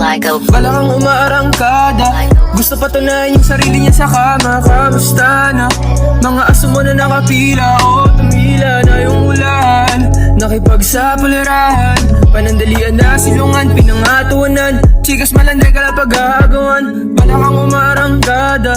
Michael. Bala kang umaarangkada, gusto patunayan yung sarili niya sa kama. Kamusta na? Mga aso mo na nakapila, o tumila na yung ulan. Nakipagsapulirahan, panandalian na silungan, pinangatuanan. Chikas malanday ka lang pag-agawan. Bala kang umaarangkada,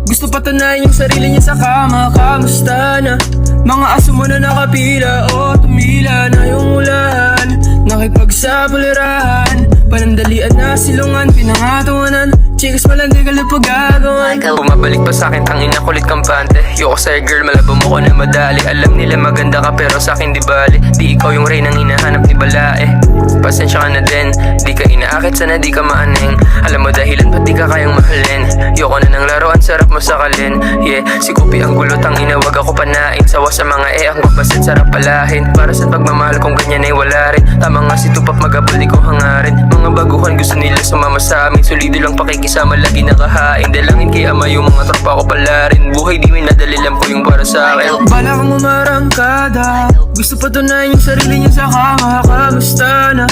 gusto patunayan yung sarili niya sa kama. Kamusta na? Mga aso mo na nakapila, o tumila na yung ulan. Nakipagsapulirahan, panandalian na silungan, pinangatawanan. Chikas malanday ka lang pag-agawan. Bumabalik pa sa'kin, tangina kulit kampante. Yoko sa'yo girl, malabo mo ko na madali. Alam nila maganda ka pero sa'kin di bali. Di ikaw yung rey nang hinahanap ni Balae. Pasensya ka na din, di ka inaakit, sana di ka maaneng. Alam mo dahilan ba't di ka kayang mahalin. Yoko na ng laruan, sarap mo sakalin. Yeah, si Kupi ang gulo, tangina wag ako panain. Sawa sa mga ang babasit, sarap palahin. Para sa pagmamahal kong ganyan ay wala rin. Tama nga si Tupac, magabol di ko hangarin. Mga baguhan gusto nila sumama sa amin. Solido lang pakikisama, lagi nakahain. Dalangin kay ama yung mga tropa ko pala rin. Buhay di may nadali lang po yung para sa akin. Bala kang umarangkada, gusto patunayan yung sarili niya sa kama. Kamusta na?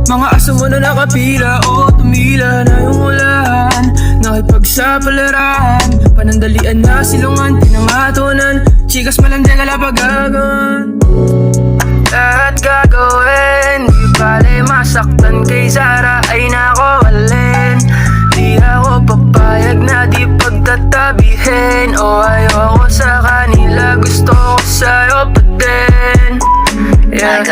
Mga aso mo na nakapila, o tumila na yung ulan. Nakipagsapulirahan, panandalian na silungan, pinangatuanan. Chikas malanday ka lang pag-agawan. Lahat gagawin, di bale masaktan kay Zara, ay nako alin. Di ako papayag na di pagtatabihin. O ayoko sa kanila, gusto ko sa'yo pa din. Yeah.